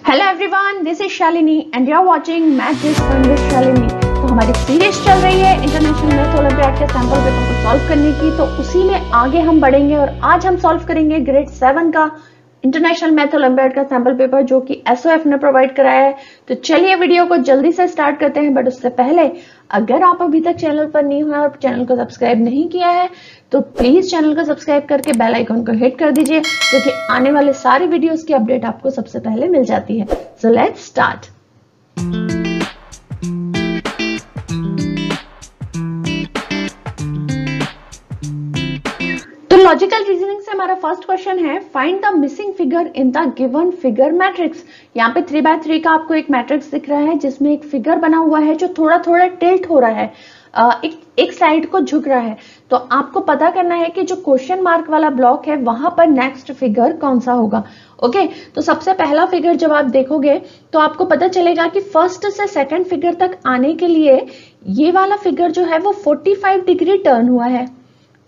Hello everyone, this is Shalini and you are watching math this fun with Shalini. तो हमारी series चल रही है इंटरनेशनल मैथ ओलंपियाड के सैंपल पेपर को सॉल्व करने की, तो उसी में आगे हम बढ़ेंगे और आज हम सॉल्व करेंगे ग्रेड 7 का इंटरनेशनल मैथ ओलंपियाड का सैंपल पेपर जो कि एसओएफ ने प्रोवाइड कराया है। तो चलिए वीडियो को जल्दी से स्टार्ट करते हैं, बट उससे पहले अगर आप अभी तक चैनल पर नहीं हुए और चैनल को सब्सक्राइब नहीं किया है तो प्लीज चैनल को सब्सक्राइब करके बेल आइकन को हिट कर दीजिए, क्योंकि आने वाले सारे वीडियोस की अपडेट आपको सबसे पहले मिल जाती है। So let's start. तो लॉजिकल रीजनिंग से हमारा फर्स्ट क्वेश्चन है, find the missing figure in the given figure matrix. यहाँ पे 3x3 का आपको एक मैट्रिक्स दिख रहा है जिसमें एक फिगर बना हुआ है जो थोड़ा थोड़ा टिल्ट हो रहा है, एक साइड को झुक रहा है। तो आपको पता करना है कि जो क्वेश्चन मार्क वाला ब्लॉक है वहां पर नेक्स्ट फिगर कौन सा होगा। ओके, तो सबसे पहला फिगर जब आप देखोगे तो आपको पता चलेगा कि फर्स्ट से सेकंड फिगर तक आने के लिए ये वाला फिगर जो है वो 45 डिग्री टर्न हुआ है,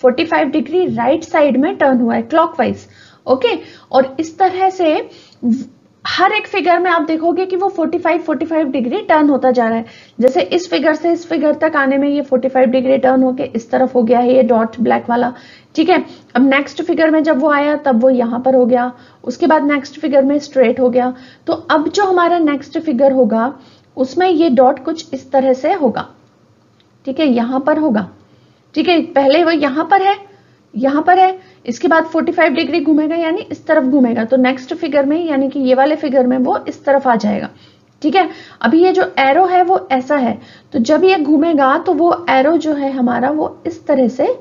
45 डिग्री राइट साइड में टर्न हुआ है क्लॉकवाइज। ओके, और इस तरह से हर एक फिगर में आप देखोगे कि वो 45 डिग्री टर्न होता जा रहा है। जैसे इस फिगर से इस फिगर तक आने में ये 45 डिग्री टर्न होके इस तरफ हो गया है, ये डॉट ब्लैक वाला। ठीक है, अब नेक्स्ट फिगर में जब वो आया तब वो यहां पर हो गया, उसके बाद नेक्स्ट फिगर में स्ट्रेट हो गया। तो अब जो हमारा नेक्स्ट फिगर होगा उसमें ये डॉट कुछ इस तरह से होगा। ठीक है, यहां पर होगा। ठीक है, पहले वो यहां पर है, यहां पर है, इसके बाद 45 डिग्री घूमेगा यानी इस तरफ घूमेगा, तो नेक्स्ट फिगर में यानी कि ये वाले फिगर में वो इस तरफ आ जाएगा। ठीक है, अभी ये जो एरो है वो ऐसा है, तो जब ये घूमेगा तो वो एरो जो है हमारा वो इस तरह से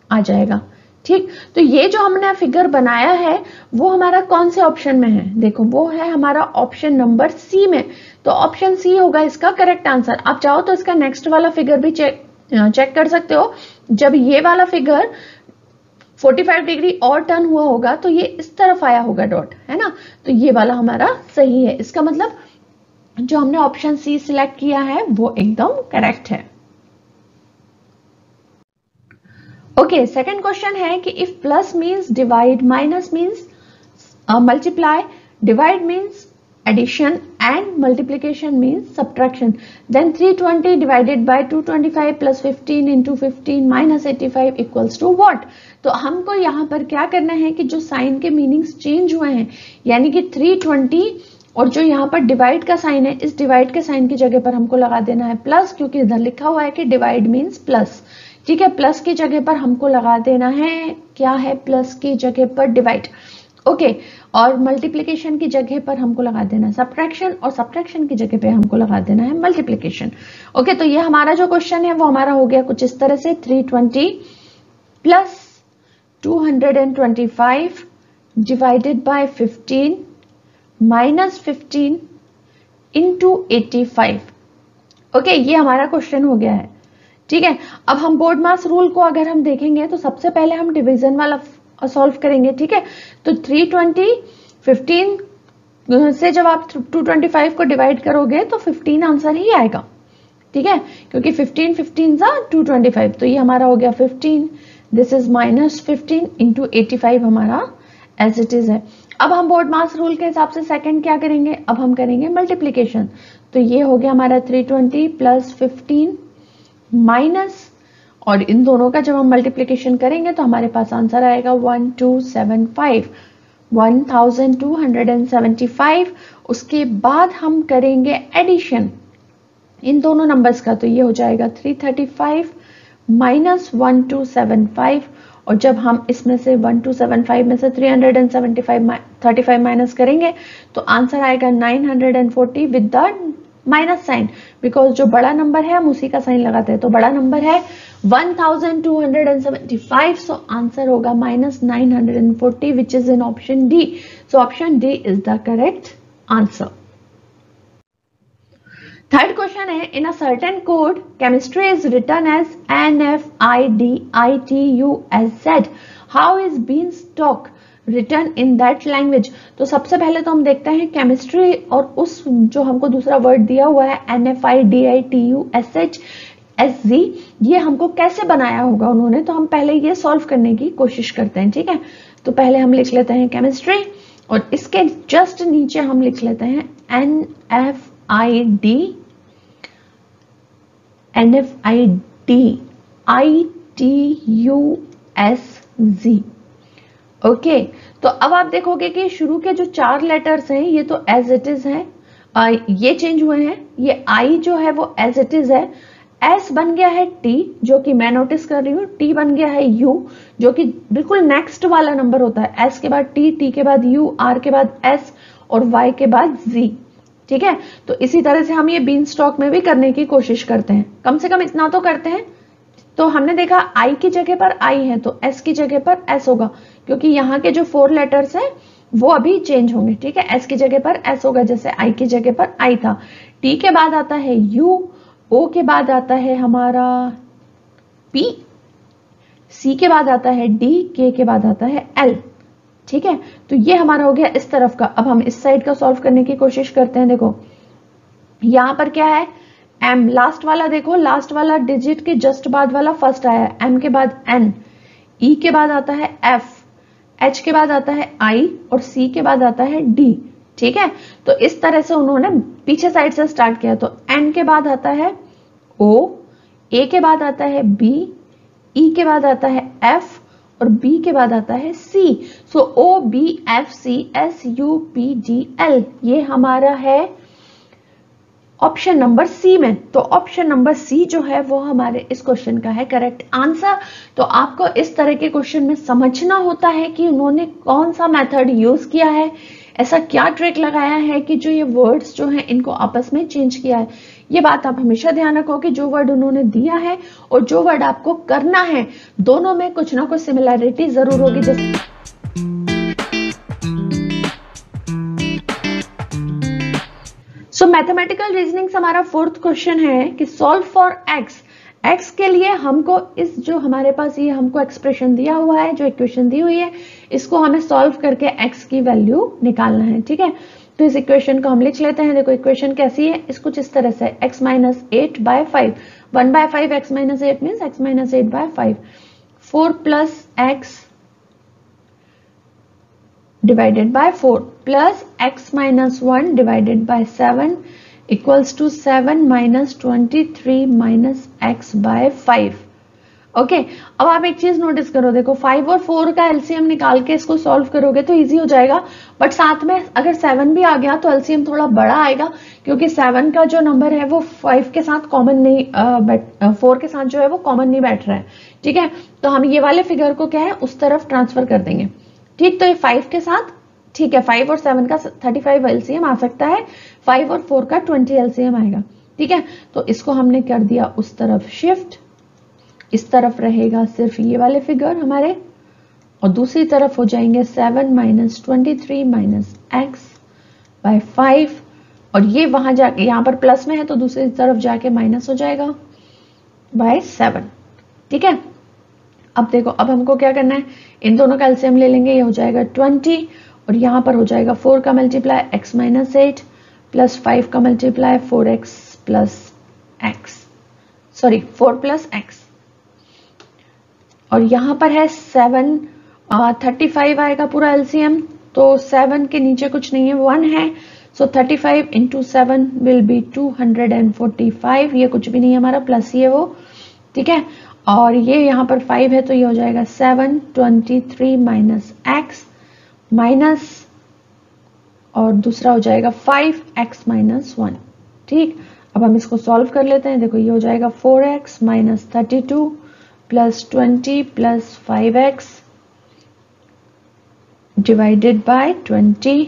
आ जाएगा। ठीक, तो ये जो हमने फिगर बनाया है वो हमारा कौन से ऑप्शन में है? देखो वो है हमारा ऑप्शन नंबर सी में, तो ऑप्शन सी होगा इसका करेक्ट आंसर। आप चाहो तो इसका नेक्स्ट वाला फिगर भी चेक कर सकते हो। जब ये वाला फिगर 45 डिग्री और टर्न हुआ होगा तो ये इस तरफ आया होगा डॉट, है ना, तो ये वाला हमारा सही है। इसका मतलब जो हमने ऑप्शन सी सिलेक्ट किया है वो एकदम करेक्ट है। ओके, सेकंड क्वेश्चन है कि if plus means divide, minus means multiply, divide means addition and multiplication means subtraction, then 320 divided by 225 plus 15 into 15 minus 85 equals to what? तो हमको यहाँ पर क्या करना है कि जो साइन के मीनिंग्स चेंज हुए हैं, यानी कि 320 और जो यहाँ पर डिवाइड का साइन है, इस डिवाइड के साइन की जगह पर हमको लगा देना है प्लस, क्योंकि इधर लिखा हुआ है कि डिवाइड मीन्स प्लस। ठीक है, प्लस की जगह पर हमको लगा देना है, क्या है, प्लस की जगह पर डिवाइड। ओके, और मल्टीप्लिकेशन की जगह पर हमको लगा देना है सब्ट्रैक्शन, और सब्ट्रैक्शन की जगह पे हमको लगा देना है मल्टीप्लिकेशन। ओके, तो ये हमारा जो क्वेश्चन है वो हमारा हो गया कुछ इस तरह से, 320 plus 225 divided by 15 minus 15 into 85। Okay, ये हमारा क्वेश्चन हो गया है। ठीक है, अब हम बोर्ड मास रूल को अगर हम देखेंगे तो सबसे पहले हम डिवीजन वाला सॉल्व करेंगे। ठीक है, तो 320 15 से जब आप 225 को डिवाइड करोगे तो 15 आंसर ही आएगा। ठीक है, क्योंकि 15 15 सा 225, तो ये हमारा हो गया 15, दिस इज माइनस 15 इंटू 85 हमारा एज इट इज है। अब हम बोर्ड मास रूल के हिसाब से सेकंड क्या करेंगे, अब हम करेंगे मल्टीप्लीकेशन। तो ये हो गया हमारा 320 प्लस 15 माइनस, और इन दोनों का जब हम मल्टीप्लिकेशन करेंगे तो हमारे पास आंसर आएगा 1275। उसके बाद हम करेंगे एडिशन इन दोनों नंबर्स का, तो ये हो जाएगा 335 माइनस 1275, और जब हम इसमें से 1275 में से 335 माइनस करेंगे तो आंसर आएगा 940 with the minus sign, because जो बड़ा नंबर है हम उसी का साइन लगाते हैं, तो बड़ा नंबर है 1275, सो आंसर होगा minus 940 which is in option D. So option D is the correct answer. Third question है, in a certain code chemistry is written as NFIDITUSZ, how is beanstalk return in that language. तो सबसे पहले तो हम देखते हैं chemistry और उस जो हमको दूसरा वर्ड दिया हुआ है NFIDITUSHSZ, ये हमको कैसे बनाया होगा उन्होंने, तो हम पहले ये सॉल्व करने की कोशिश करते हैं। ठीक है, तो पहले हम लिख लेते हैं केमिस्ट्री और इसके जस्ट नीचे हम लिख लेते हैं NFID ITUSZ। ओके, तो अब आप देखोगे कि शुरू के जो 4 लेटर्स हैं ये तो एज इट इज हैं, ये चेंज हुए हैं। ये आई जो है वो एज इट इज है। एस बन गया है टी, जो कि मैं नोटिस कर रही हूँ। टी बन गया है यू, जो कि बिल्कुल नेक्स्ट वाला नंबर होता है। एस के बाद टी, टी के बाद यू, आर के बाद एस और वाई के बाद जी। ठीक है, तो इसी तरह से हम ये बीन स्टॉक में भी करने की कोशिश करते हैं, कम से कम इतना तो करते हैं। तो हमने देखा आई की जगह पर आई है तो एस की जगह पर एस होगा, क्योंकि यहाँ के जो 4 लेटर्स हैं वो अभी चेंज होंगे। ठीक है, एस की जगह पर एस होगा, जैसे आई की जगह पर आई था। टी के बाद आता है यू, ओ के बाद आता है हमारा पी, सी के बाद आता है डी, के बाद आता है एल। ठीक है, तो ये हमारा हो गया इस तरफ का। अब हम इस साइड का सॉल्व करने की कोशिश करते हैं। देखो यहां पर क्या है, एम लास्ट वाला, देखो लास्ट वाला डिजिट के जस्ट बाद वाला फर्स्ट आया है। एम के बाद एन, ई के बाद आता है एफ, एच के बाद आता है आई और सी के बाद आता है डी। ठीक है, तो इस तरह से उन्होंने पीछे साइड से स्टार्ट किया। तो एन के बाद आता है ओ, ए के बाद आता है बी, ई के बाद आता है एफ और बी के बाद आता है C. So O B F C S U P D L, ये हमारा है ऑप्शन नंबर सी में। तो ऑप्शन नंबर सी जो है वो हमारे इस क्वेश्चन का है करेक्ट आंसर। तो आपको इस तरह के क्वेश्चन में समझना होता है कि उन्होंने कौन सा मेथड यूज किया है, ऐसा क्या ट्रिक लगाया है कि जो ये वर्ड्स जो हैं इनको आपस में चेंज किया है। ये बात आप हमेशा ध्यान रखो कि जो वर्ड उन्होंने दिया है और जो वर्ड आपको करना है, दोनों में कुछ ना कुछ सिमिलैरिटी जरूर होगी। जैसे मैथमेटिकल रीजनिंग से हमारा 4th क्वेश्चन है कि सॉल्व फॉर एक्स। एक्स के लिए हमको इस जो हमारे पास ये हमको एक्सप्रेशन दिया हुआ है, जो इक्वेशन दी हुई है, इसको हमें सॉल्व करके एक्स की वैल्यू निकालना है। ठीक है, तो इस इक्वेशन को हम लिख लेते हैं। देखो इक्वेशन कैसी है, इसको कुछ इस तरह से x minus 8/5, 1/5 x minus 8 means x minus 8/5, 4 plus x divided by 4 plus x minus 1 divided by 7 equals to 7 minus 23 minus x by 5। Okay, अब आप एक चीज नोटिस करो, देखो 5 और 4 का एलसीएम निकाल के इसको सॉल्व करोगे तो इजी हो जाएगा, बट साथ में अगर 7 भी आ गया तो एलसीएम थोड़ा बड़ा आएगा, क्योंकि 7 का जो नंबर है वो 5 के साथ कॉमन नहीं, 4 के साथ जो है वो कॉमन नहीं बैठ रहा है। ठीक है, तो हम ये वाले फिगर को क्या है उस तरफ ट्रांसफर कर देंगे। ठीक, तो ये 5 के साथ, ठीक है, 5 और 7 का 35 एलसीएम आ सकता है, 5 और 4 का 20 एलसीएम आएगा। ठीक है, तो इसको हमने कर दिया उस तरफ शिफ्ट, इस तरफ रहेगा सिर्फ ये वाले फिगर हमारे, और दूसरी तरफ हो जाएंगे 7 माइनस 23 माइनस एक्स बाय 5, और ये वहां जाके यहां पर प्लस में है तो दूसरी तरफ जाके माइनस हो जाएगा बाय 7। ठीक है, अब देखो अब हमको क्या करना है, इन दोनों का एलसीएम ले लेंगे, ये हो जाएगा 20 और यहां पर हो जाएगा 4 का मल्टीप्लाई x माइनस 8 प्लस 5 का multiply 4x plus x, sorry 4 plus x, और यहां पर है 7, 35 आएगा पूरा एलसीएम, तो 7 के नीचे कुछ नहीं है, 1 है, सो 35 इंटू 7 विल बी 245, ये कुछ भी नहीं है हमारा, प्लस ये वो। ठीक है, और ये यहाँ पर 5 है तो ये हो जाएगा 723 माइनस एक्स माइनस, और दूसरा हो जाएगा 5x माइनस 1। ठीक, अब हम इसको सॉल्व कर लेते हैं। देखो ये हो जाएगा 4x minus 32 plus 20 plus 5x divided by 20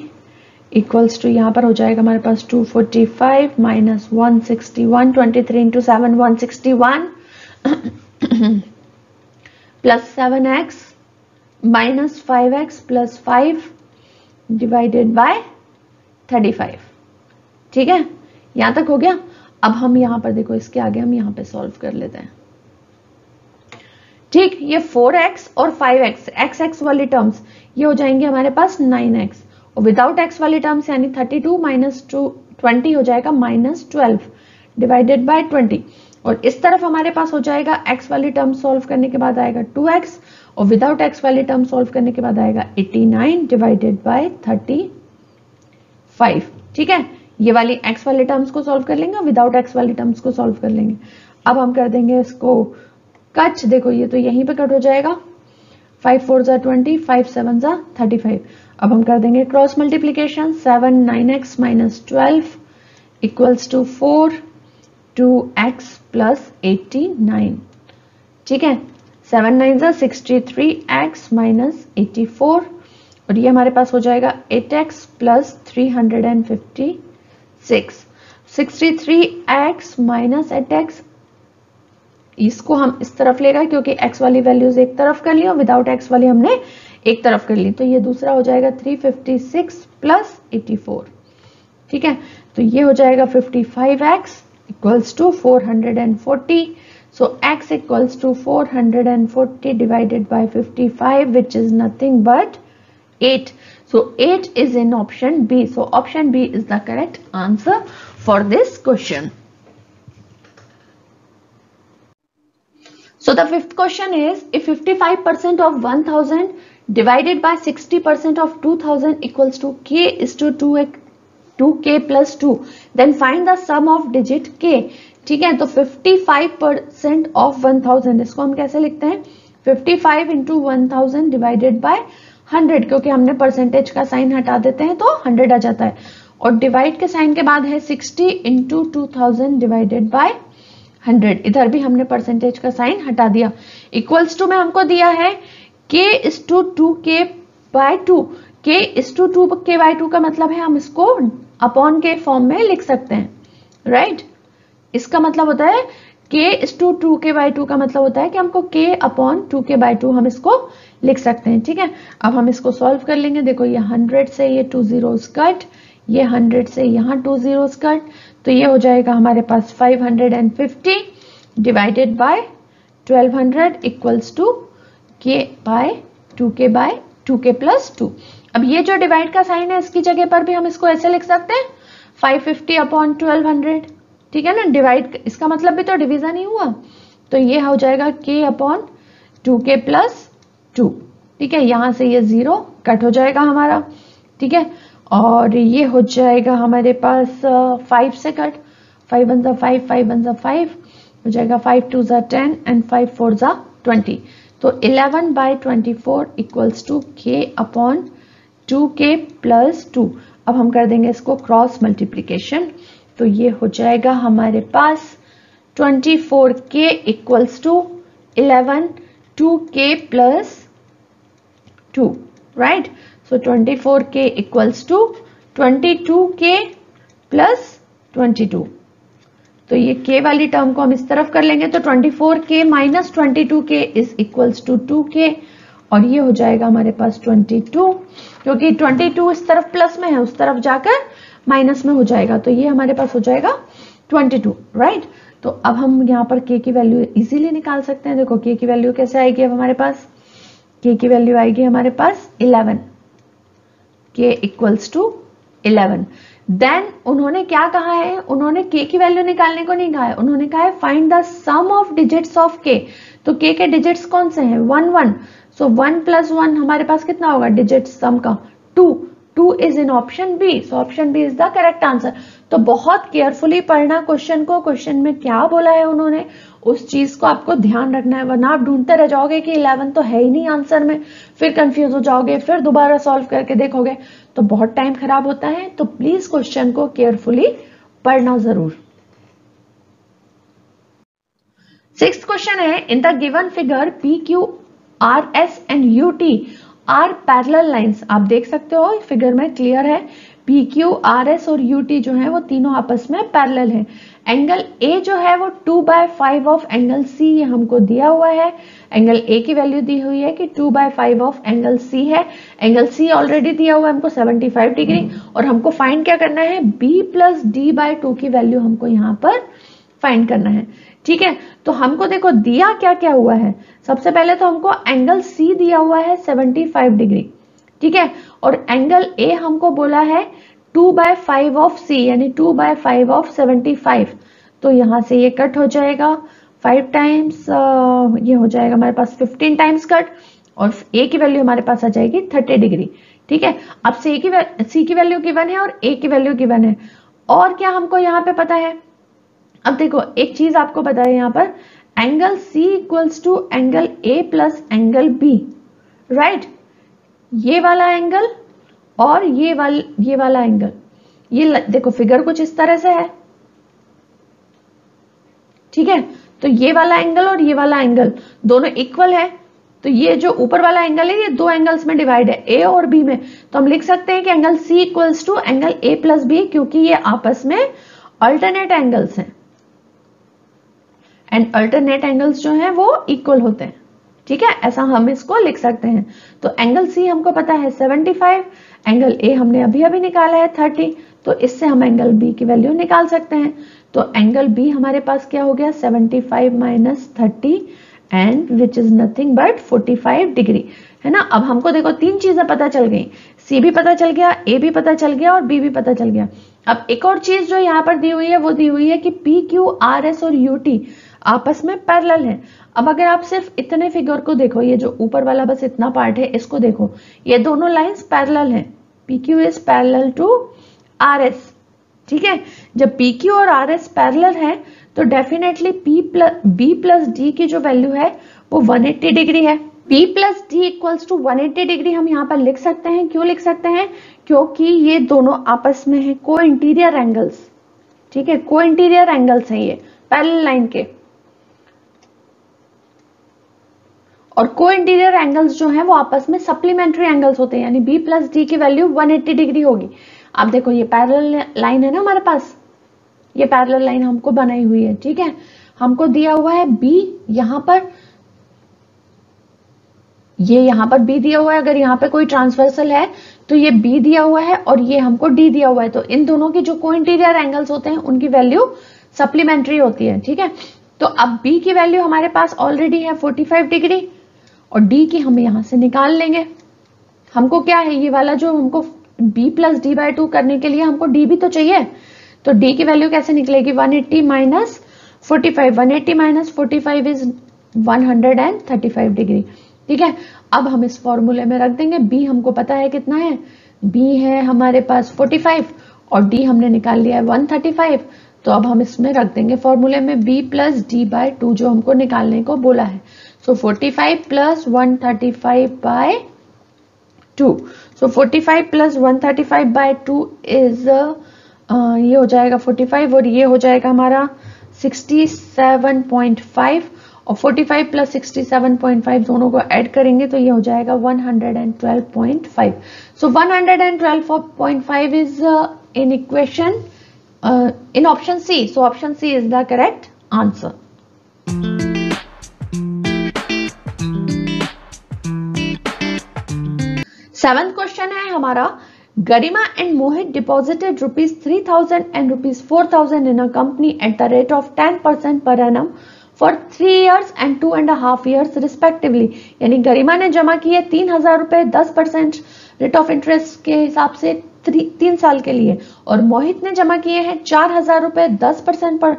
equals to, यहां पर हो जाएगा हमारे पास 245 minus 161, 23 into 7 161 plus 7x minus 5x plus 5 divided by 35। ठीक है, यहां तक हो गया। अब हम यहां पर देखो इसके आगे हम यहां पे सॉल्व कर लेते हैं। ठीक, ये 4x और 5x एक्स एक्स वाली टर्म्स ये हो जाएंगे हमारे पास 9x, और विदाउट x वाली टर्म्स यानी 32 माइनस 20 हो जाएगा माइनस 12 डिवाइडेड बाय 20, और इस तरफ हमारे पास हो जाएगा x वाली टर्म सॉल्व करने के बाद आएगा 2x, और विदाउट x वाली टर्म सॉल्व करने के बाद आएगा 89 डिवाइडेड बाय 35। ठीक है, ये वाली x वाले टर्म्स को सॉल्व कर लेंगे, विदाउट x वाले टर्म्स को सॉल्व कर लेंगे। अब हम कर देंगे इसको कट, देखो ये तो यहीं पे कट हो जाएगा, 5 4 जा 20, 5 7 जा 35। अब हम कर देंगे cross multiplication, 7 9x minus 12 equals to 4 2x plus 89। ठीक है, 7 9 जा 63x माइनस 84, और ये हमारे पास हो जाएगा 8x plus 356। 63x minus 8x, इसको हम इस तरफ लेगा क्योंकि x वाली वैल्यूज एक तरफ कर ली और विदाउट x वाली हमने एक तरफ कर ली, तो ये दूसरा हो जाएगा 356 प्लस 84। ठीक है, तो ये हो जाएगा 55x equals to 440। So x equals to 440 divided by 55 which is nothing but 8. So 8 is in option B. So option B is the correct answer for this question. So the fifth question is, if 55% of 1000 divided by 60% of 2000 equals to k is to 2k plus 2, then find the sum of digit k. ठीक है, तो 55% of 1000, इसको हम कैसे लिखते हैं, 55 into 1000 divided by 100, क्योंकि हमने परसेंटेज का साइन हटा देते हैं तो 100 आ जाता है, और डिवाइड के साइन के बाद है 60 इंटू 2000 डिवाइडेड बाय 100, इधर भी हमने परसेंटेज का साइन हटा दिया। इक्वल्स टू में हमको दिया है k is to 2k by 2। k is to 2k by 2 का मतलब है हम इसको अपॉन के फॉर्म में लिख सकते हैं, राइट। इसका मतलब होता है k is to 2k by 2 का मतलब होता है कि हमको k अपॉन 2k by 2 हम इसको लिख सकते हैं। ठीक है, अब हम इसको सॉल्व कर लेंगे। देखो ये 100 से ये 2 zeros कट, ये 100 से यहाँ 2 zeros कट, तो ये हो जाएगा हमारे पास 550 divided by 1200 equals to k by 2k plus 2। अब ये जो डिवाइड का साइन है इसकी जगह पर भी हम इसको ऐसे लिख सकते हैं 550 अपॉन 1200। ठीक है ना, डिवाइड इसका मतलब भी तो डिवीजन ही हुआ, तो ये हो जाएगा k अपॉन 2k प्लस 2। ठीक है, यहां से ये 0 कट हो जाएगा हमारा। ठीक है, और ये हो जाएगा हमारे पास 5 से कट, 5 1 जा 5, 5 1 जा 5 हो जाएगा, 5 2 जा 10 एंड 5 4 जा 20। तो 11 by 24 equals to k upon 2k plus 2। अब हम कर देंगे इसको क्रॉस मल्टीप्लीकेशन, तो ये हो जाएगा हमारे पास 24k equals to 11 2k plus 2, right. So 24k equals to 22k plus 22। तो ये k वाली टर्म को हम इस तरफ कर लेंगे, तो 24k minus 22k is equals to 2k, और ये हो जाएगा हमारे पास 22, क्योंकि 22 इस तरफ प्लस में है, उस तरफ जाकर माइनस में हो जाएगा, तो ये हमारे पास हो जाएगा 22, राइट। तो अब हम यहाँ पर k की वैल्यू इजीली निकाल सकते हैं। देखो k की वैल्यू कैसे आएगी, अब हमारे पास k की वैल्यू आएगी हमारे पास 11, k इक्वल्स टू 11। देन उन्होंने क्या कहा है, उन्होंने k की वैल्यू निकालने को नहीं कहा है, उन्होंने कहा है find the sum of digits of k। तो k के डिजिट्स कौन से हैं, 1 1, सो 1 प्लस 1 हमारे पास कितना होगा डिजिट्स सम का, 2 is in option B, so option B is the correct answer. तो बहुत केयरफुली पढ़ना क्वेश्चन को, क्वेश्चन में क्या बोला है उन्होंने उस चीज को आपको ध्यान रखना है, वरना आप ढूंढते रह जाओगे कि 11 तो है ही नहीं आंसर में, फिर कंफ्यूज हो जाओगे, फिर दोबारा सॉल्व करके देखोगे तो बहुत टाइम खराब होता है। तो प्लीज क्वेश्चन को केयरफुली पढ़ना जरूर। 6th क्वेश्चन है, in the given figure P Q R S and U T R parallel lines. आप देख सकते हो फिगर में क्लियर है, पी क्यू आर एस और यू टी जो है वो तीनों आपस में पैरेलल है। एंगल ए जो है वो 2/5 ऑफ एंगल सी, ये हमको दिया हुआ है। एंगल ए की वैल्यू दी हुई है कि 2/5 ऑफ एंगल सी है। एंगल सी ऑलरेडी दिया हुआ है हमको 75 डिग्री, और हमको फाइंड क्या करना है, बी प्लस डी बाय 2 की वैल्यू हमको यहाँ पर फाइंड करना है। ठीक है, तो हमको देखो दिया क्या क्या हुआ है, सबसे पहले तो हमको एंगल सी दिया हुआ है 75 डिग्री। ठीक है, और एंगल ए हमको बोला है 2/5 ऑफ सी, यानी 2/5 ऑफ 75। तो यहां से ये कट हो जाएगा 5 टाइम्स, ये हो जाएगा हमारे पास 15 टाइम्स कट, और ए की वैल्यू हमारे पास आ जाएगी 30 डिग्री। ठीक है, अब सी की वैल्यू गिवन है और ए की वैल्यू गिवन है, और क्या हमको यहाँ पे पता है, अब देखो एक चीज आपको पता है यहाँ पर, angle C equals to angle A plus angle B, right. ये वाला एंगल और ये वाला एंगल, ये देखो फिगर कुछ इस तरह से है, ठीक है। तो ये वाला एंगल और ये वाला एंगल दोनों इक्वल है, तो ये जो ऊपर वाला एंगल है ये दो एंगल्स में डिवाइड है, A और B में। तो हम लिख सकते हैं कि angle C equals to angle A plus B, क्योंकि ये आपस में अल्टरनेट एंगल्स हैं एंड अल्टरनेट एंगल्स जो हैं वो इक्वल होते हैं, ठीक है। ऐसा हम इसको लिख सकते हैं। तो एंगल C हमको पता है 75, एंगल A हमने अभी अभी निकाला है 30, तो इससे हम एंगल B की वैल्यू निकाल सकते हैं। तो एंगल B हमारे पास क्या हो गया, 75 minus 30 and which is nothing but 45 degree, है ना। अब हमको देखो तीन चीजें पता चल गई, C भी पता चल गया, A भी पता चल गया और B भी पता चल गया। अब एक और चीज जो यहाँ पर दी हुई है वो दी हुई है कि PQ, RS और UT आपस में पैरेलल है। अब अगर आप सिर्फ इतने फिगर को देखो, ये जो ऊपर वाला बस इतना पार्ट है इसको देखो, ये दोनों लाइंस पैरेलल हैं, PQ is parallel to RS, ठीक है। जब PQ और RS पैरेलल है तो डेफिनेटली B प्लस D की जो वैल्यू है वो 180 डिग्री है। B plus D equals to 180 degree हम यहाँ पर लिख सकते हैं। क्यों लिख सकते हैं, क्योंकि ये दोनों आपस में है को इंटीरियर एंगल्स, ठीक है, को इंटीरियर एंगल्स हैं ये पैरेलल लाइन के। और को इंटीरियर एंगल्स जो हैं वो आपस में सप्लीमेंट्री एंगल्स होते हैं, यानी B प्लस D की वैल्यू 180 डिग्री होगी। आप देखो ये पैरेलल लाइन है ना हमारे पास, ये पैरेलल लाइन हमको बनाई हुई है, ठीक है। हमको दिया हुआ है B यहां पर, ये यहां पर B दिया हुआ है, अगर यहाँ पे कोई ट्रांसवर्सल है तो ये B दिया हुआ है और ये हमको D दिया हुआ है, तो इन दोनों की जो को इंटीरियर एंगल्स होते हैं उनकी वैल्यू सप्लीमेंट्री होती है, ठीक है। तो अब B की वैल्यू हमारे पास ऑलरेडी है 45 डिग्री और D की हम यहां से निकाल लेंगे। हमको क्या है, ये वाला जो हमको B प्लस D बाय 2 करने के लिए हमको D भी तो चाहिए, तो D की वैल्यू कैसे निकलेगी, 180 माइनस 45, 180 माइनस 45 इज 135 डिग्री, ठीक है। अब हम इस फॉर्मूले में रख देंगे, B हमको पता है कितना है, B है हमारे पास 45 और D हमने निकाल लिया है 135, तो अब हम इसमें रख देंगे फॉर्मूले में B प्लस D बाय 2 जो हमको निकालने को बोला है। So 45 plus 135 by 2. So 45 plus 135 by 2 is ये हो जाएगा 45 और ये हो जाएगा हमारा 67.5 और 45 plus 67.5 दोनों को ऐड करेंगे तो ये हो जाएगा 112.5. So 112.5 is in equation in option C. So option C is the correct answer. Seventh question है हमारा, गरिमा and Mohit deposited ₹3,000 and ₹4,000 in a company at the rate of 10% per annum for 3 years and 2.5 years respectively। यानी गरिमा ने जमा किए 3,000 रुपए 10% rate of interest के हिसाब से 3 साल के लिए, और मोहित ने जमा किए हैं 4,000 रुपए 10%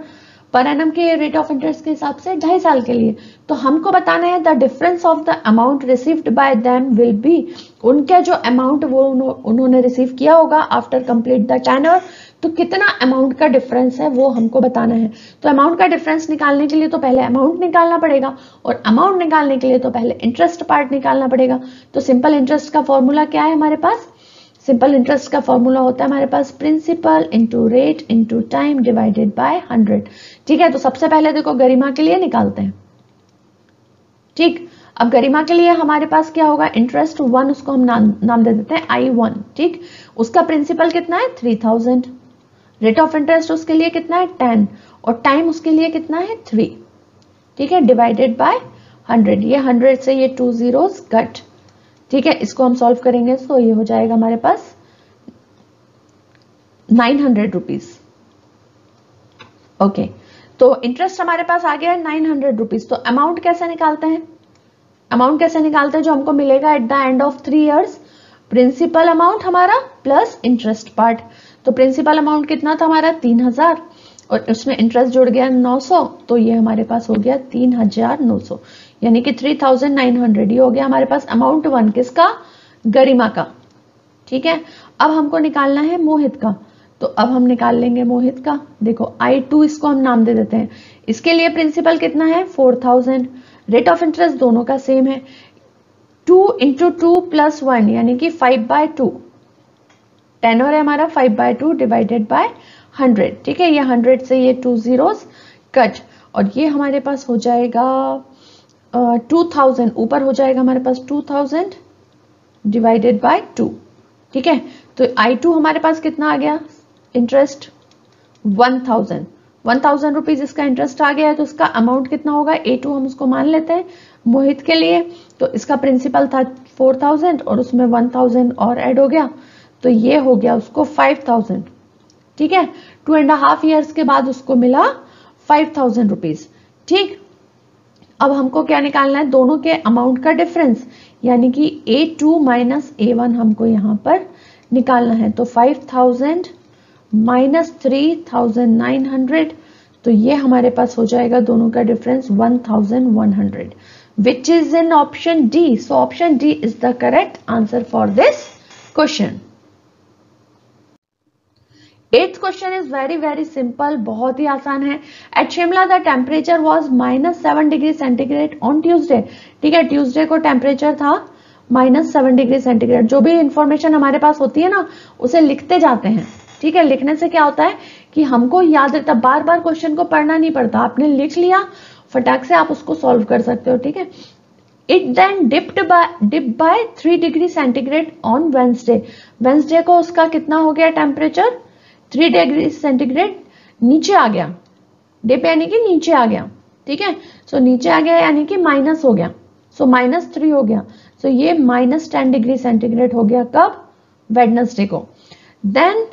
पर एनम के रेट ऑफ इंटरेस्ट के हिसाब से 2.5 साल के लिए। तो हमको बताना है the difference of the amount received by them will be, उनका जो अमाउंट वो उन्होंने रिसीव किया होगा आफ्टर कंप्लीट द टेन्योर, तो कितना अमाउंट का डिफरेंस है वो हमको बताना है। तो अमाउंट का डिफरेंस निकालने के लिए तो पहले अमाउंट निकालना पड़ेगा और अमाउंट निकालने के लिए तो पहले इंटरेस्ट पार्ट निकालना पड़ेगा। तो सिंपल इंटरेस्ट का फॉर्मूला क्या है हमारे पास, सिंपल इंटरेस्ट का फॉर्मूला होता है हमारे पास principal into rate into time divided by 100। ठीक है, तो सबसे पहले देखो गरिमा के लिए निकालते हैं। ठीक, अब गरिमा के लिए हमारे पास क्या होगा, इंटरेस्ट 1, उसको हम नाम दे देते हैं I1। ठीक, उसका प्रिंसिपल कितना है 3000, रेट ऑफ इंटरेस्ट उसके लिए कितना है 10 और टाइम उसके लिए कितना है 3। ठीक है, डिवाइडेड बाय 100, ये 100 से ये 2 zeros कट। ठीक है, इसको हम सॉल्व करेंगे तो ये हो जाएगा हमारे पास 900 रुपीज। ओके, तो इंटरेस्ट हमारे पास आ गया है 900 रुपीज। तो अमाउंट कैसे निकालते हैं, अमाउंट कैसे निकालते हैं जो हमको मिलेगा at the end of 3 years, principal amount हमारा प्लस इंटरेस्ट पार्ट। तो प्रिंसिपल अमाउंट कितना था हमारा 3000 और उसमें इंटरेस्ट जुड़ गया 900, तो ये हमारे पास हो गया 3900, यानी कि 3900। ये हो गया हमारे पास अमाउंट 1 किसका, गरिमा का। ठीक है, अब हमको निकालना है मोहित का। तो अब हम निकाल लेंगे मोहित का। देखो I2 इसको हम नाम दे देते हैं। इसके लिए प्रिंसिपल कितना है 4000, रेट ऑफ इंटरेस्ट दोनों का सेम है 2 × 2 + 1 यानी कि 5/2, टेनर है हमारा 5/2 डिवाइडेड बाय 100। ठीक है, ये 100 से ये 2 zeros कट और ये हमारे पास हो जाएगा 2000, ऊपर हो जाएगा हमारे पास 2000 डिवाइडेड बाय 2। ठीक है, तो I2 हमारे पास कितना आ गया इंटरेस्ट 1000 रुपीज इसका इंटरेस्ट आ गया है। तो इसका अमाउंट कितना होगा A2 हम उसको मान लेते हैं मोहित के लिए। तो इसका प्रिंसिपल था 4000 और उसमें 1000 और ऐड हो गया, तो ये हो गया उसको 5000। ठीक है, 2.5 years के बाद उसको मिला 5000 रुपीज। ठीक, अब हमको क्या निकालना है दोनों के अमाउंट का डिफरेंस, यानी कि A2 माइनस A1 हमको यहाँ पर निकालना है। तो 5000 माइनस 3900, तो ये हमारे पास हो जाएगा दोनों का difference 1100, which is in option D. So option D is the correct answer for this question. 8th question is very very simple, बहुत ही आसान है। At Shimla the temperature was -7 degree centigrade on Tuesday. ठीक है, ट्यूसडे को temperature था -7 degree centigrade. जो भी इंफॉर्मेशन हमारे पास होती है ना उसे लिखते जाते हैं। ठीक है, लिखने से क्या होता है कि हमको याद रहता, बार बार क्वेश्चन को पढ़ना नहीं पड़ता, आपने लिख लिया फटाक से आप उसको सॉल्व कर सकते हो। ठीक है, it then dip by 3 degree centigrade on Wednesday. Wednesday को उसका कितना हो गया टेम्परेचर 3 डिग्री सेंटीग्रेड नीचे आ गया, डिप यानी कि नीचे आ गया। ठीक है, सो नीचे आ गया यानी कि माइनस हो गया, सो -3 हो गया। सो ये -10 डिग्री सेंटीग्रेड हो गया कब वेडनेसडे को। Then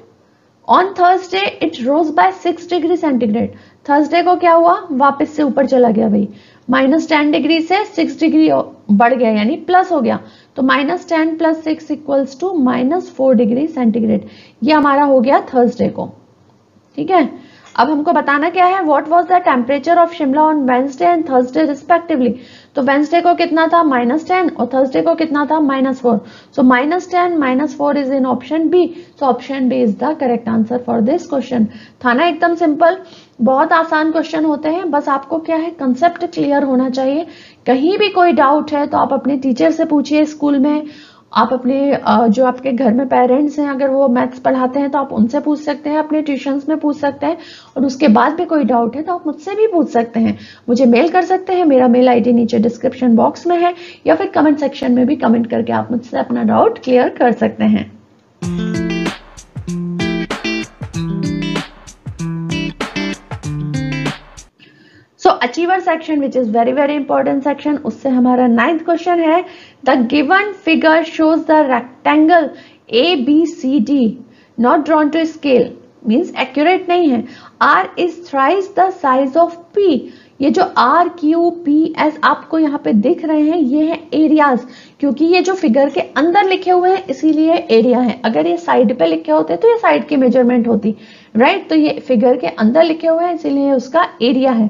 on Thursday it rose by 6 degree centigrade. Thursday को क्या हुआ वापस से ऊपर चला गया भाई, -10 डिग्री से 6 डिग्री बढ़ गया यानी प्लस हो गया। तो -10 + 6 = -4 डिग्री सेंटीग्रेड। ये हमारा हो गया थर्सडे को। ठीक है, अब हमको बताना क्या है what was the temperature of Shimla on Wednesday and Thursday respectively. तो वेंसडे को कितना था -10 और थर्सडे को कितना था -4। So -10 -4 is in option B. So option B is the correct answer for this question. था ना एकदम सिंपल, बहुत आसान क्वेश्चन होते हैं, बस आपको क्या है कंसेप्ट क्लियर होना चाहिए। कहीं भी कोई डाउट है तो आप अपने टीचर से पूछिए स्कूल में, आप अपने जो आपके घर में पेरेंट्स हैं अगर वो मैथ्स पढ़ाते हैं तो आप उनसे पूछ सकते हैं, अपने ट्यूशंस में पूछ सकते हैं, और उसके बाद भी कोई डाउट है तो आप मुझसे भी पूछ सकते हैं। मुझे मेल कर सकते हैं, मेरा मेल आईडी नीचे डिस्क्रिप्शन बॉक्स में है, या फिर कमेंट सेक्शन में भी कमेंट करके आप मुझसे अपना डाउट क्लियर कर सकते हैं। So achiever section which is very very important section, उससे हमारा 9th क्वेश्चन है the given figure shows the rectangle ABCD not drawn to scale, means accurate नहीं है। R is thrice the size of P। ये जो R Q P S आपको यहाँ पे दिख रहे हैं ये है एरियाज, क्योंकि ये जो फिगर के अंदर लिखे हुए हैं इसीलिए एरिया है। अगर ये साइड पे लिखे होते तो ये साइड की मेजरमेंट होती, राइट। तो ये फिगर के अंदर लिखे हुए हैं इसीलिए उसका एरिया है।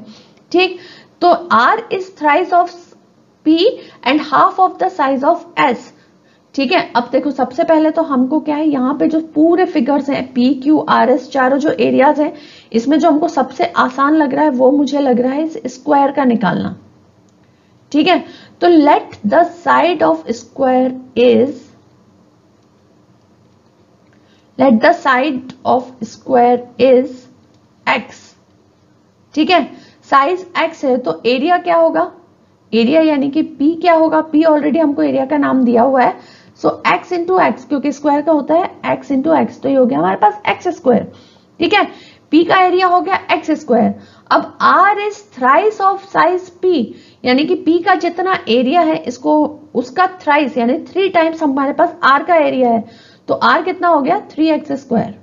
ठीक, तो R is thrice of P and half of the size of S। ठीक है, अब देखो सबसे पहले तो हमको क्या है यहाँ पे जो पूरे फिगर्स हैं P Q R S चारों जो एरियाज हैं, इसमें जो हमको सबसे आसान लग रहा है वो मुझे लग रहा है इस स्क्वायर का निकालना। ठीक है, तो let the side of square is X। ठीक है, साइज X है तो एरिया क्या होगा, एरिया यानी कि P क्या होगा, P ऑलरेडी हमको एरिया का नाम दिया हुआ है। सो X इंटू एक्स, क्योंकि स्क्वायर का होता है X इंटू एक्स, तो ये हो गया हमारे पास X स्क्वायर। ठीक है, P का एरिया हो गया X स्क्वायर। अब R is thrice of size P, यानी कि P का जितना एरिया है इसको उसका थ्राइस यानी 3 टाइम्स हमारे पास R का एरिया है, तो R कितना हो गया 3x स्क्वायर।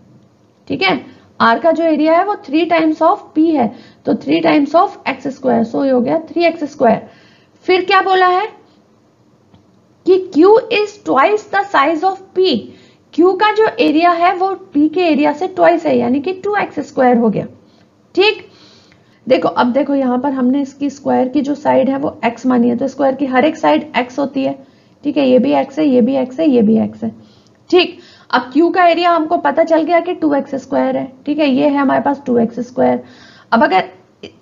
ठीक है, R का जो एरिया है वो 3 टाइम्स ऑफ P है, तो 3 टाइम्स ऑफ x स्क्वायर, सो ये हो गया 3x स्क्वायर। फिर क्या बोला है कि Q is twice the size of P। Q का जो एरिया है वो P के एरिया से ट्वाइस है, यानी कि 2x स्क्वायर हो गया। ठीक, देखो अब देखो यहाँ पर हमने इसकी स्क्वायर की जो साइड है वो x मानी है, तो स्क्वायर की हर एक साइड x होती है। ठीक है, ये भी x है, ये भी x है, ये भी x है। ठीक, अब क्यू का एरिया हमको पता चल गया कि 2x² है, ठीक है, ये है हमारे पास 2x²। अब अगर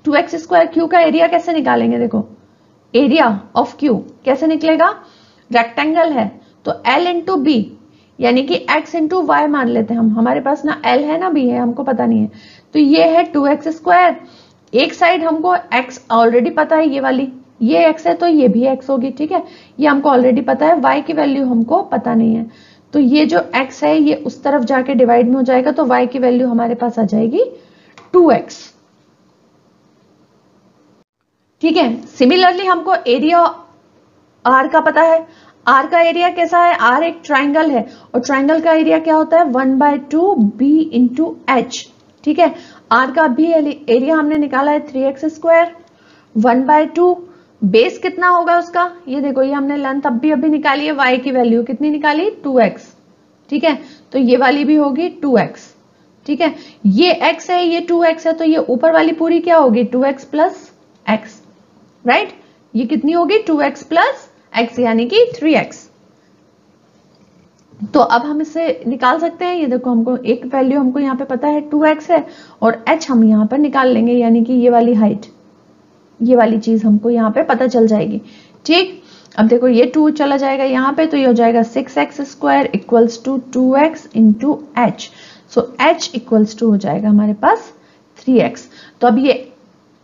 2x² क्यू का एरिया कैसे निकालेंगे, देखो एरिया ऑफ क्यू कैसे निकलेगा, रेक्टेंगल है तो L इंटू बी, यानी कि x इंटू वाई मान लेते हैं हम, हमारे पास ना L है ना B है, हमको पता नहीं है, तो ये है 2x²। एक साइड हमको x ऑलरेडी पता है, ये वाली ये x है तो ये भी x होगी, ठीक है, ये हमको ऑलरेडी पता है, y की वैल्यू हमको पता नहीं है, तो ये जो x है ये उस तरफ जाके डिवाइड में हो जाएगा, तो y की वैल्यू हमारे पास आ जाएगी 2x, ठीक है। सिमिलरली हमको एरिया r का पता है, r का एरिया कैसा है, r एक ट्राइंगल है और ट्राइंगल का एरिया क्या होता है 1/2 b इंटू h, ठीक है। r का भी एरिया हमने निकाला है 3x², 1/2 बेस कितना होगा उसका, ये देखो ये हमने लेंथ अभी निकाली है, y की वैल्यू कितनी निकाली 2x, ठीक है, तो ये वाली भी होगी 2x, ठीक है, ये x है ये 2x है, तो ये ऊपर वाली पूरी क्या होगी 2x प्लस x, राइट, ये कितनी होगी 2x प्लस x यानी कि 3x। तो अब हम इसे निकाल सकते हैं, ये देखो हमको एक वैल्यू हमको यहाँ पे पता है 2x है और h हम यहाँ पर निकाल लेंगे, यानी कि ये वाली हाइट, ये वाली चीज हमको यहाँ पे पता चल जाएगी, ठीक। अब देखो ये 2 चला जाएगा यहाँ पे, तो ये हो जाएगा 6x² equals to 2x into h, so h equals to हो जाएगा हमारे पास 3x। तो अब ये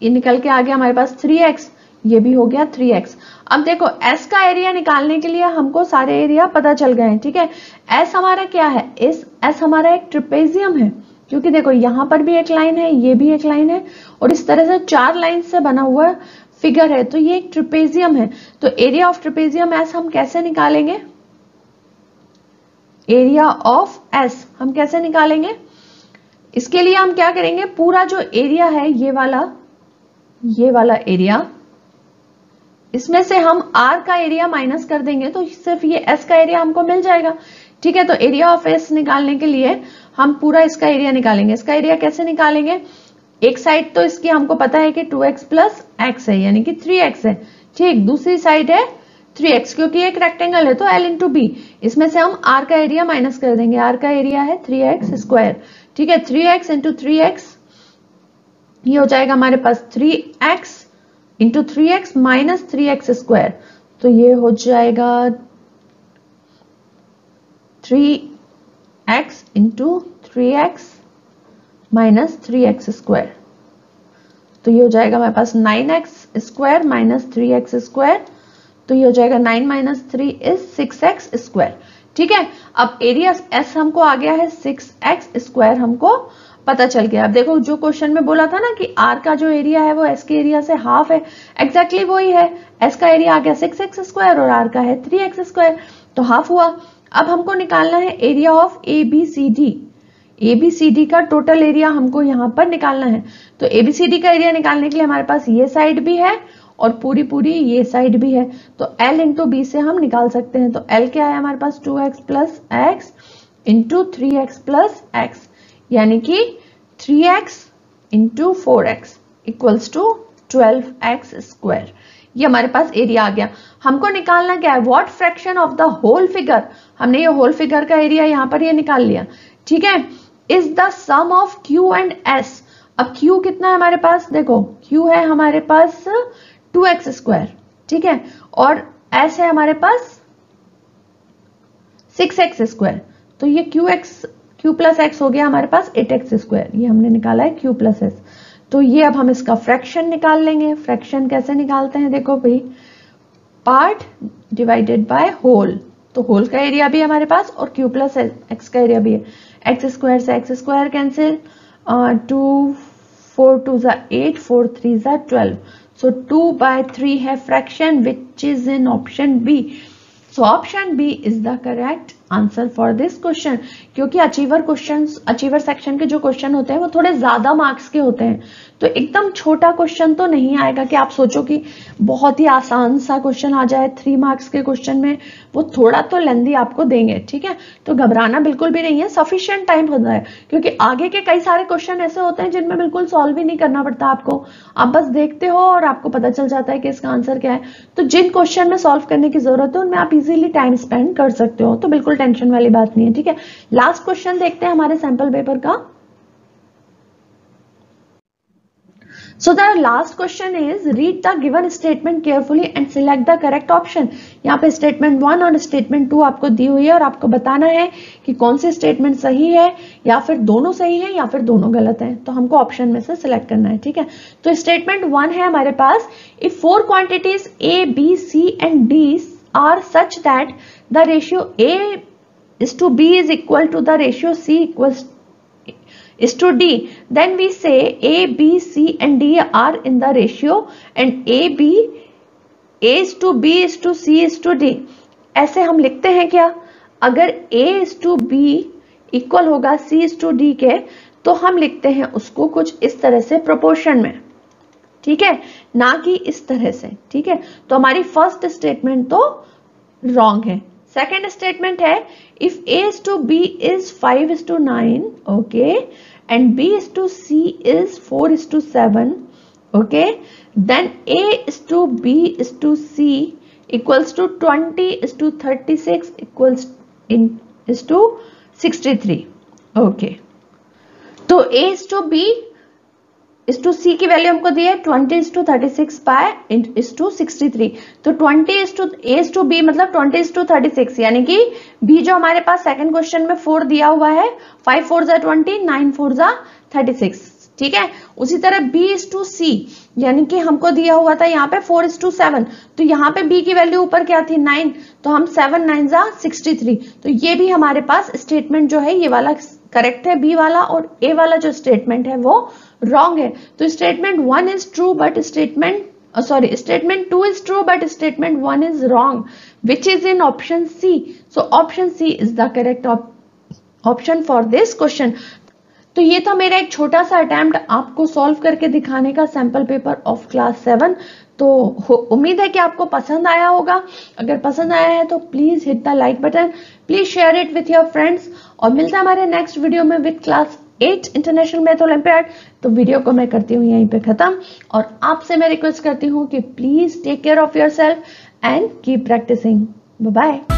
निकल के आ गया हमारे पास 3x, ये भी हो गया 3x। अब देखो s का एरिया निकालने के लिए हमको सारे एरिया पता चल गए हैं, ठीक है। s हमारा क्या है, s हमारा एक ट्रिपेजियम है, क्योंकि देखो यहां पर भी एक लाइन है, ये भी एक लाइन है और इस तरह से 4 लाइन से बना हुआ फिगर है, तो ये एक ट्रिपेजियम है। तो एरिया ऑफ ट्रिपेजियम एस हम कैसे निकालेंगे, एरिया ऑफ एस हम कैसे निकालेंगे, इसके लिए हम क्या करेंगे, पूरा जो एरिया है ये वाला एरिया, इसमें से हम r का एरिया माइनस कर देंगे, तो सिर्फ ये s का एरिया हमको मिल जाएगा, ठीक है। तो एरिया ऑफ s निकालने के लिए हम पूरा इसका एरिया निकालेंगे। इसका एरिया कैसे निकालेंगे, एक साइड तो इसकी हमको पता है कि 2x प्लस x है, यानी कि 3x है, ठीक। दूसरी साइड है 3x, क्योंकि एक रेक्टेंगल है तो L इंटू बी, इसमें से हम r का एरिया माइनस कर देंगे, r का एरिया है 3x², ठीक है। 3x इंटू 3x, ये हो जाएगा हमारे पास 3x into 3x minus 3x², तो ये हो जाएगा 3x into 3x minus 3x², तो ये हो जाएगा हमारे पास 9x² माइनस 3x², तो ये हो जाएगा 9 माइनस 3 इज 6x², ठीक है। अब एरिया s हमको आ गया है 6x² हमको पता चल गया। अब देखो जो क्वेश्चन में बोला था ना कि r का जो एरिया है वो s के एरिया से हाफ है, एग्जैक्टली वही है, s का एरिया आ गया 6x² और r का है 3x², तो हाफ हुआ। अब हमको निकालना है एरिया ऑफ ABCD का टोटल एरिया हमको यहाँ पर निकालना है। तो ABCD का एरिया निकालने के लिए हमारे पास ये साइड भी है और पूरी ये साइड भी है, तो L इंटू बी से हम निकाल सकते हैं। तो L क्या है हमारे पास 2x plus x into 3x plus x, यानी कि 3x into 4x equals to 12x²। ये हमारे पास एरिया आ गया। हमको निकालना क्या है, what fraction of the whole figure, हमने ये होल फिगर का एरिया यहाँ पर ये निकाल लिया, ठीक है। Is the sum of q and s, अब q कितना है हमारे पास, देखो q है हमारे पास 2x², ठीक है, और s है हमारे पास 6x², तो ये q प्लस x हो गया हमारे पास 8x², ये हमने निकाला है q प्लस s। तो ये अब हम इसका फ्रैक्शन निकाल लेंगे। फ्रैक्शन कैसे निकालते हैं, देखो भाई, पार्ट डिवाइडेड बाय होल, तो होल का एरिया भी है हमारे पास और q प्लस x का एरिया भी है। x² से x² कैंसिल, 2 4 2 8 4 3 12, सो 2/3 है fraction which is in option B. So option B is the correct answer for this question, क्योंकि अचीवर सेक्शन के जो क्वेश्चन होते हैं वो थोड़े ज्यादा मार्क्स के होते हैं, तो एकदम छोटा क्वेश्चन तो नहीं आएगा कि आप सोचो कि बहुत ही आसान सा क्वेश्चन आ जाए 3 मार्क्स के क्वेश्चन में, वो थोड़ा तो लेंदी आपको देंगे, ठीक है। तो घबराना बिल्कुल भी नहीं है, सफिशिएंट टाइम होता है, क्योंकि आगे के कई सारे क्वेश्चन ऐसे होते हैं जिनमें बिल्कुल सॉल्व ही नहीं करना पड़ता आपको, आप बस देखते हो और आपको पता चल जाता है कि इसका आंसर क्या है। तो जिन क्वेश्चन में सॉल्व करने की जरूरत है उनमें आप इजीली टाइम स्पेंड कर सकते हो, तो बिल्कुल बिल्कुल टेंशन वाली बात नहीं है, ठीक है। लास्ट क्वेश्चन देखते हैं हमारे सैंपल पेपर का। So the last question is read the given statement carefully and select the correct option। यहाँ पे स्टेटमेंट 1 और स्टेटमेंट 2 आपको दी हुई है और आपको बताना है कि कौन सी स्टेटमेंट सही है या फिर दोनों सही है या फिर दोनों गलत है। तो हमको ऑप्शन में से सिलेक्ट करना है, ठीक है। तो स्टेटमेंट 1 है हमारे पास, if 4 quantities A, B, C and D are such that the ratio A:B is equal to the ratio C is to D, then we say A, B, C and D are in the ratio and A is to B is to C is to D। ऐसे हम लिखते हैं क्या, अगर A is to B equal होगा C is to D के, तो हम लिखते हैं उसको कुछ इस तरह से प्रोपोर्शन में, ठीक है, ना कि इस तरह से, ठीक है। तो हमारी फर्स्ट स्टेटमेंट तो रॉन्ग है। सेकेंड स्टेटमेंट है, if A is to B is 5:9, okay, and B is to C is 4:7, okay, then A is to B is to C equals to 20:36 is to 63, okay। तो A is to B is to C की value हमको दी है 20:36 is to 63। तो 20 is to A is to B मतलब 20:36, यानी कि B जो हमारे पास सेकंड क्वेश्चन में 4 दिया हुआ है, 5 4 जा 20, 9 4 जा 36, ठीक है। उसी तरह B is to C, यानी कि हमको दिया हुआ था यहाँ पे 4:7, तो यहाँ पे B की वैल्यू ऊपर क्या थी 9, तो हम 7 9 जा 63। तो ये भी हमारे पास स्टेटमेंट जो है ये वाला करेक्ट है, बी वाला, और ए वाला जो स्टेटमेंट है वो रॉन्ग है। तो statement 1 is true but statement 2 is true but statement 1 is wrong, which is in option C. So option C is the correct option for this question. तो ये था मेरा एक छोटा सा अटेम्प्ट आपको सॉल्व करके दिखाने का सैंपल पेपर ऑफ क्लास 7। तो उम्मीद है कि आपको पसंद आया होगा। अगर पसंद आया है तो please hit the like button, please share it with your friends, और मिलता है हमारे नेक्स्ट वीडियो में with class 8 international math olympiad. तो वीडियो को मैं करती हूँ यहीं पे खत्म, और आपसे मैं रिक्वेस्ट करती हूँ कि please take care of yourself and keep practising. Bye bye.